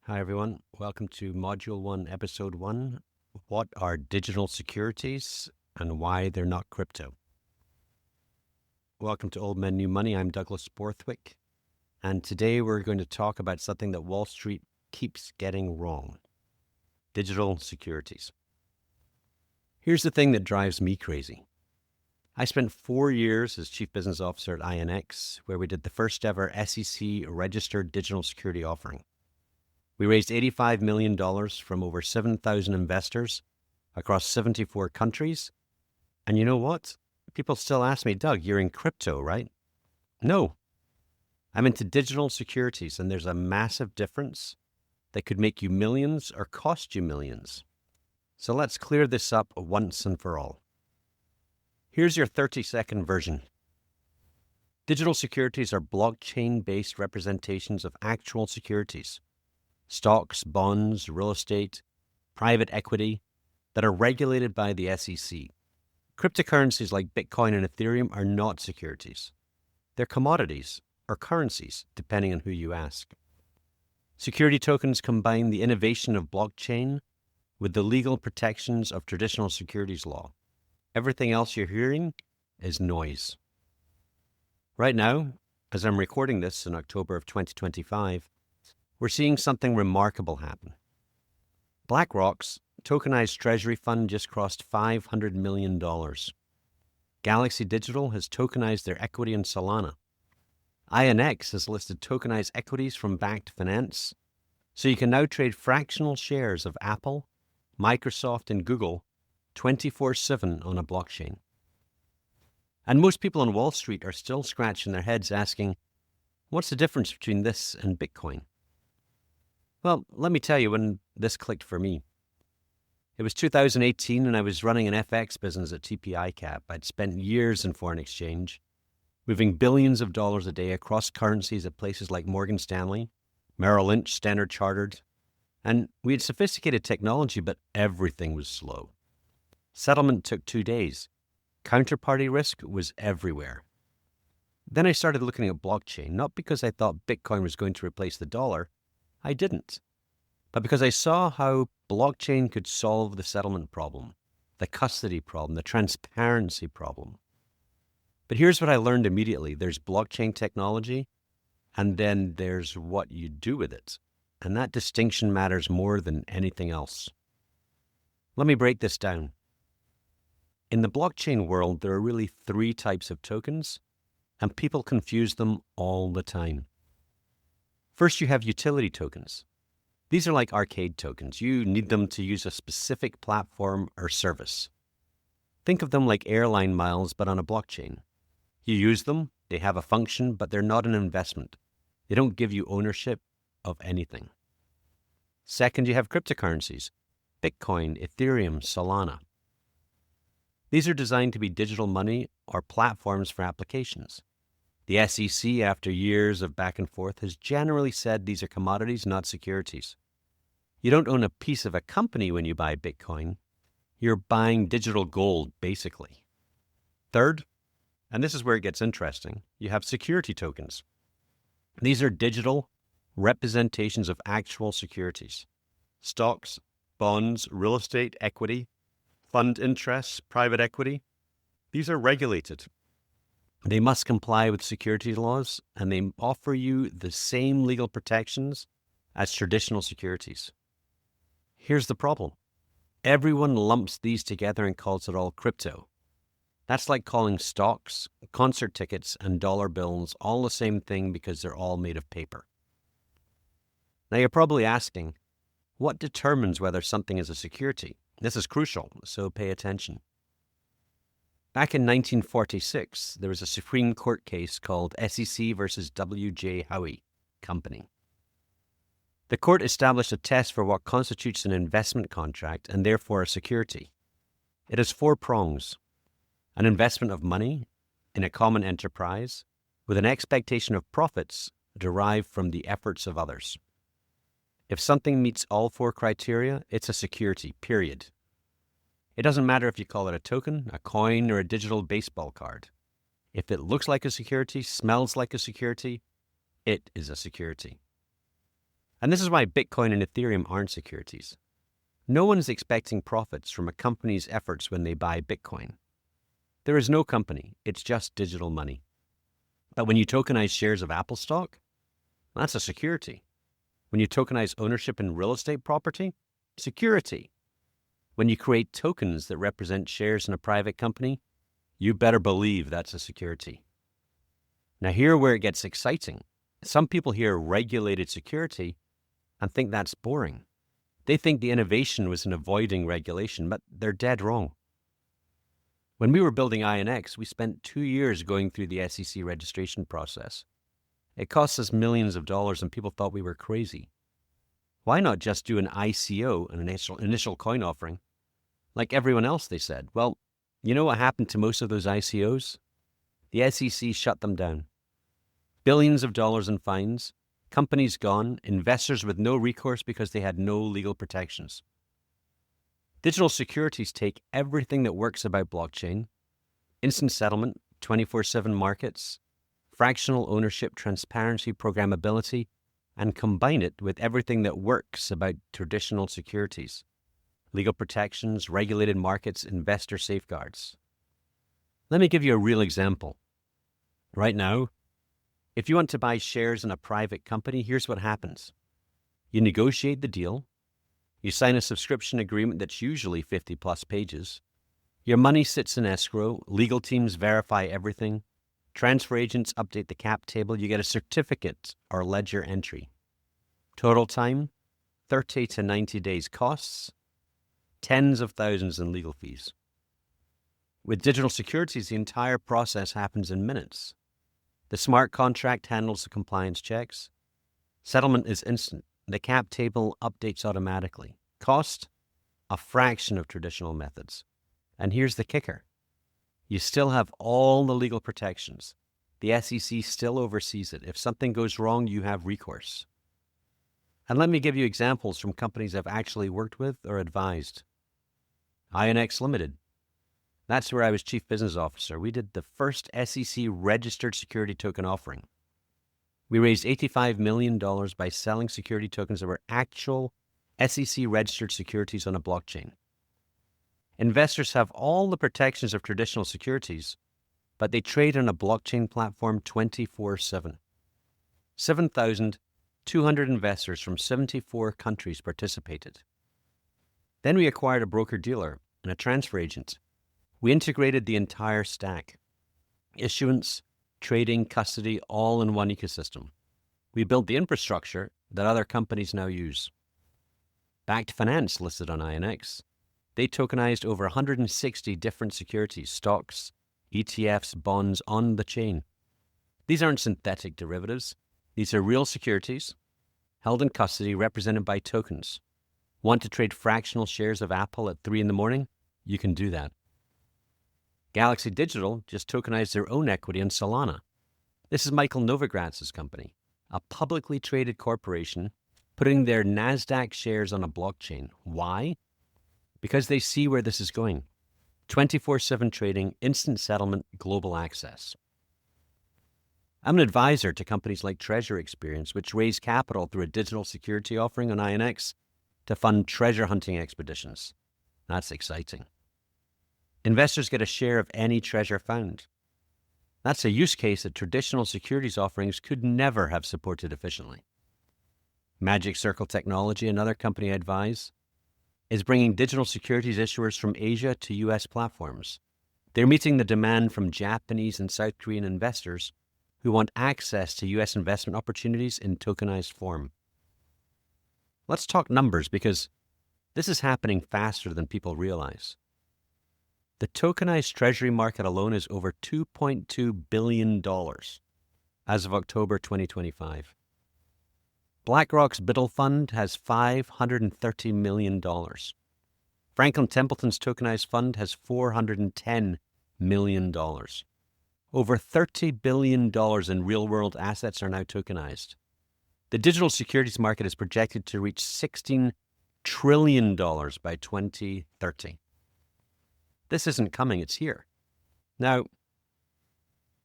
Hi, everyone. Welcome to Module 1, Episode 1. What are digital securities and why they're not crypto? Welcome to Old Men, New Money. I'm Douglas Borthwick. And today we're going to talk about something that Wall Street keeps getting wrong. Digital securities. Here's the thing that drives me crazy. I spent 4 years as Chief Business Officer at INX, where we did the first ever SEC-registered digital security offering. We raised $85 million from over 7,000 investors across 74 countries. And you know what? People still ask me, Doug, you're in crypto, right? No. I'm into digital securities, and there's a massive difference that could make you millions or cost you millions. So let's clear this up once and for all. Here's your 30-second version. Digital securities are blockchain-based representations of actual securities. Stocks, bonds, real estate, private equity that are regulated by the SEC. Cryptocurrencies like Bitcoin and Ethereum are not securities. They're commodities or currencies, depending on who you ask. Security tokens combine the innovation of blockchain with the legal protections of traditional securities law. Everything else you're hearing is noise. Right now, as I'm recording this in October of 2025, we're seeing something remarkable happen. BlackRock's tokenized treasury fund just crossed $500 million. Galaxy Digital has tokenized their equity in Solana. INX has listed tokenized equities from Backed Finance, so you can now trade fractional shares of Apple, Microsoft, and Google 24/7 on a blockchain. And most people on Wall Street are still scratching their heads asking, what's the difference between this and Bitcoin? Well, let me tell you when this clicked for me. It was 2018 and I was running an FX business at TPICAP. I'd spent years in foreign exchange, moving billions of dollars a day across currencies at places like Morgan Stanley, Merrill Lynch, Standard Chartered. And we had sophisticated technology, but everything was slow. Settlement took 2 days. Counterparty risk was everywhere. Then I started looking at blockchain, not because I thought Bitcoin was going to replace the dollar. I didn't. But because I saw how blockchain could solve the settlement problem, the custody problem, the transparency problem. But here's what I learned immediately. There's blockchain technology, and then there's what you do with it. And that distinction matters more than anything else. Let me break this down. In the blockchain world, there are really 3 types of tokens, and people confuse them all the time. First, you have utility tokens. These are like arcade tokens. You need them to use a specific platform or service. Think of them like airline miles, but on a blockchain. You use them, they have a function, but they're not an investment. They don't give you ownership of anything. Second, you have cryptocurrencies. Bitcoin, Ethereum, Solana. These are designed to be digital money or platforms for applications. The SEC, after years of back and forth, has generally said these are commodities, not securities. You don't own a piece of a company when you buy Bitcoin. You're buying digital gold, basically. Third, and this is where it gets interesting, you have security tokens. These are digital representations of actual securities. Stocks, bonds, real estate, equity, fund interests, private equity. These are regulated. They must comply with securities laws, and they offer you the same legal protections as traditional securities. Here's the problem. Everyone lumps these together and calls it all crypto. That's like calling stocks, concert tickets, and dollar bills all the same thing because they're all made of paper. Now you're probably asking, what determines whether something is a security? This is crucial, so pay attention. Back in 1946, there was a Supreme Court case called SEC versus W.J. Howey Company. The court established a test for what constitutes an investment contract and therefore a security. It has 4 prongs: an investment of money in a common enterprise with an expectation of profits derived from the efforts of others. If something meets all 4 criteria, it's a security, period. It doesn't matter if you call it a token, a coin, or a digital baseball card. If it looks like a security, smells like a security, it is a security. And this is why Bitcoin and Ethereum aren't securities. No one is expecting profits from a company's efforts when they buy Bitcoin. There is no company, it's just digital money. But when you tokenize shares of Apple stock, that's a security. When you tokenize ownership in real estate property, security. When you create tokens that represent shares in a private company, you better believe that's a security. Now, here where it gets exciting. Some people hear regulated security and think that's boring. They think the innovation was in avoiding regulation, but they're dead wrong. When we were building INX, we spent 2 years going through the SEC registration process. It cost us millions of dollars and people thought we were crazy. Why not just do an ICO, an initial coin offering, like everyone else, they said? Well, you know what happened to most of those ICOs? The SEC shut them down. Billions of dollars in fines, companies gone, investors with no recourse because they had no legal protections. Digital securities take everything that works about blockchain, instant settlement, 24/7 markets, fractional ownership, transparency, programmability, and combine it with everything that works about traditional securities, legal protections, regulated markets, investor safeguards. Let me give you a real example. Right now, if you want to buy shares in a private company, here's what happens. You negotiate the deal. You sign a subscription agreement that's usually 50 plus pages. Your money sits in escrow. Legal teams verify everything. Transfer agents update the cap table. You get a certificate or ledger entry. Total time, 30 to 90 days. Costs, tens of thousands in legal fees. With digital securities, the entire process happens in minutes. The smart contract handles the compliance checks. Settlement is instant. The cap table updates automatically. Cost, a fraction of traditional methods. And here's the kicker. You still have all the legal protections. The SEC still oversees it. If something goes wrong, you have recourse. And let me give you examples from companies I've actually worked with or advised. INX Limited. That's where I was Chief Business Officer. We did the first SEC-registered security token offering. We raised $85 million by selling security tokens that were actual SEC-registered securities on a blockchain. Investors have all the protections of traditional securities, but they trade on a blockchain platform 24/7. 7,200 investors from 74 countries participated. Then we acquired a broker-dealer and a transfer agent. We integrated the entire stack. Issuance, trading, custody, all in one ecosystem. We built the infrastructure that other companies now use. Backed Finance listed on INX. They tokenized over 160 different securities, stocks, ETFs, bonds on the chain. These aren't synthetic derivatives. These are real securities held in custody represented by tokens. Want to trade fractional shares of Apple at 3 in the morning? You can do that. Galaxy Digital just tokenized their own equity in Solana. This is Michael Novogratz's company, a publicly traded corporation putting their NASDAQ shares on a blockchain. Why? Because they see where this is going. 24/7 trading, instant settlement, global access. I'm an advisor to companies like Treasure Experience, which raise capital through a digital security offering on INX to fund treasure hunting expeditions. That's exciting. Investors get a share of any treasure found. That's a use case that traditional securities offerings could never have supported efficiently. Magic Circle Technology, another company I advise, is bringing digital securities issuers from Asia to U.S. platforms. They're meeting the demand from Japanese and South Korean investors who want access to U.S. investment opportunities in tokenized form. Let's talk numbers because this is happening faster than people realize. The tokenized treasury market alone is over $2.2 billion as of October 2025. BlackRock's Biddle Fund has $530 million. Franklin Templeton's tokenized fund has $410 million. Over $30 billion in real-world assets are now tokenized. The digital securities market is projected to reach $16 trillion by 2030. This isn't coming, it's here. Now,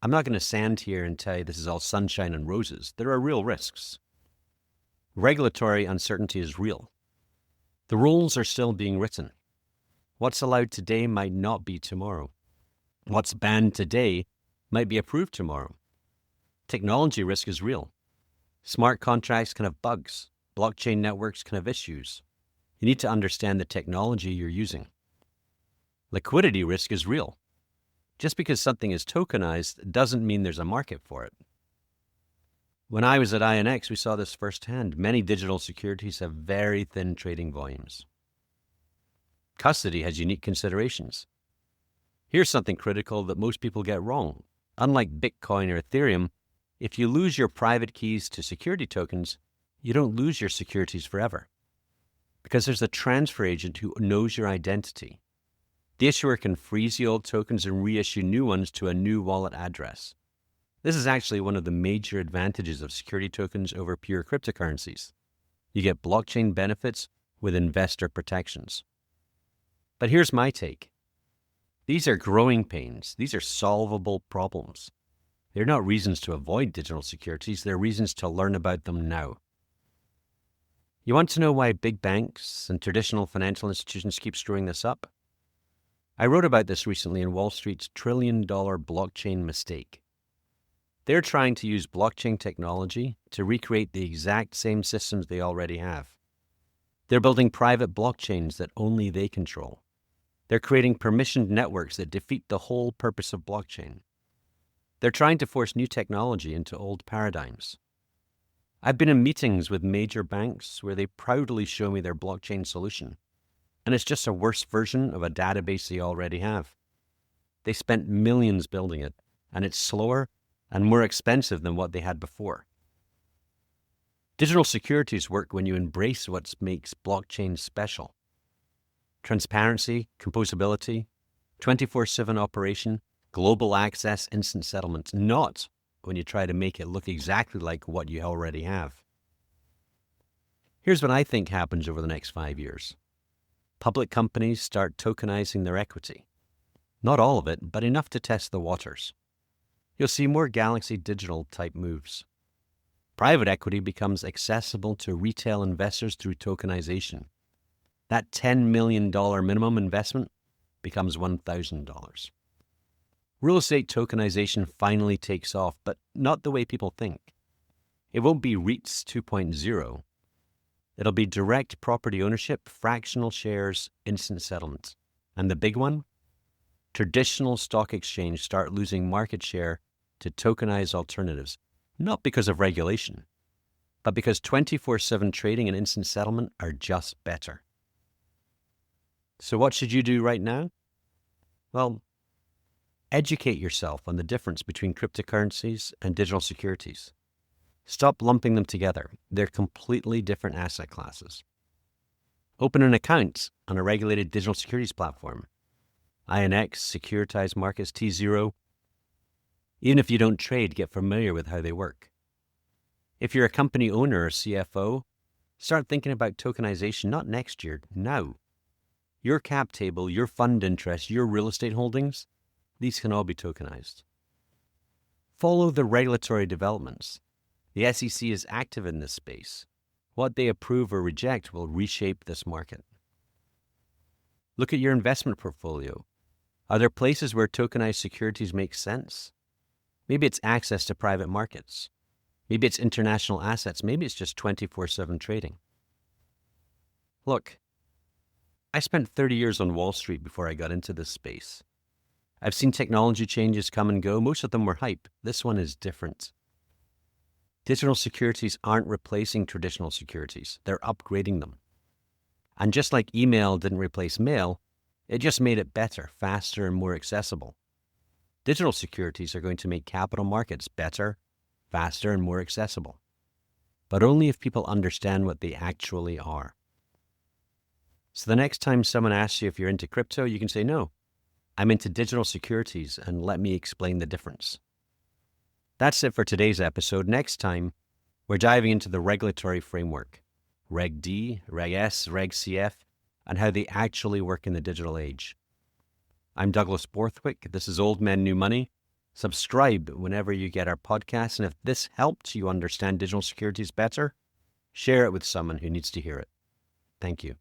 I'm not going to stand here and tell you this is all sunshine and roses. There are real risks. Regulatory uncertainty is real. The rules are still being written. What's allowed today might not be tomorrow. What's banned today might be approved tomorrow. Technology risk is real. Smart contracts can have bugs. Blockchain networks can have issues. You need to understand the technology you're using. Liquidity risk is real. Just because something is tokenized doesn't mean there's a market for it. When I was at INX, we saw this firsthand. Many digital securities have very thin trading volumes. Custody has unique considerations. Here's something critical that most people get wrong. Unlike Bitcoin or Ethereum, if you lose your private keys to security tokens, you don't lose your securities forever, because there's a transfer agent who knows your identity. The issuer can freeze the old tokens and reissue new ones to a new wallet address. This is actually one of the major advantages of security tokens over pure cryptocurrencies. You get blockchain benefits with investor protections. But here's my take. These are growing pains. These are solvable problems. They're not reasons to avoid digital securities. They're reasons to learn about them now. You want to know why big banks and traditional financial institutions keep screwing this up? I wrote about this recently in Wall Street's $1 trillion blockchain mistake. They're trying to use blockchain technology to recreate the exact same systems they already have. They're building private blockchains that only they control. They're creating permissioned networks that defeat the whole purpose of blockchain. They're trying to force new technology into old paradigms. I've been in meetings with major banks where they proudly show me their blockchain solution, and it's just a worse version of a database they already have. They spent millions building it, and it's slower and more expensive than what they had before. Digital securities work when you embrace what makes blockchain special. Transparency, composability, 24/7 operation, global access, instant settlement, not when you try to make it look exactly like what you already have. Here's what I think happens over the next 5 years. Public companies start tokenizing their equity. Not all of it, but enough to test the waters. You'll see more Galaxy Digital type moves. Private equity becomes accessible to retail investors through tokenization. That $10 million minimum investment becomes $1,000. Real estate tokenization finally takes off, but not the way people think. It won't be REITs 2.0. It'll be direct property ownership, fractional shares, instant settlement. And the big one? Traditional stock exchange start losing market share to tokenized alternatives, not because of regulation, but because 24/7 trading and instant settlement are just better. So what should you do right now? Well, educate yourself on the difference between cryptocurrencies and digital securities. Stop lumping them together. They're completely different asset classes. Open an account on a regulated digital securities platform. INX, Securities Markets, T0. Even if you don't trade, get familiar with how they work. If you're a company owner or CFO, start thinking about tokenization not next year, now. Your cap table, your fund interest, your real estate holdings, these can all be tokenized. Follow the regulatory developments. The SEC is active in this space. What they approve or reject will reshape this market. Look at your investment portfolio. Are there places where tokenized securities make sense? Maybe it's access to private markets. Maybe it's international assets. Maybe it's just 24/7 trading. Look, I spent 30 years on Wall Street before I got into this space. I've seen technology changes come and go. Most of them were hype. This one is different. Digital securities aren't replacing traditional securities. They're upgrading them. And just like email didn't replace mail, it just made it better, faster, and more accessible. Digital securities are going to make capital markets better, faster, and more accessible. But only if people understand what they actually are. So the next time someone asks you if you're into crypto, you can say, no, I'm into digital securities, and let me explain the difference. That's it for today's episode. Next time, we're diving into the regulatory framework, Reg D, Reg S, Reg CF, and how they actually work in the digital age. I'm Douglas Borthwick. This is Old Men, New Money. Subscribe whenever you get our podcast, and if this helped you understand digital securities better, Share it with someone who needs to hear it. Thank you.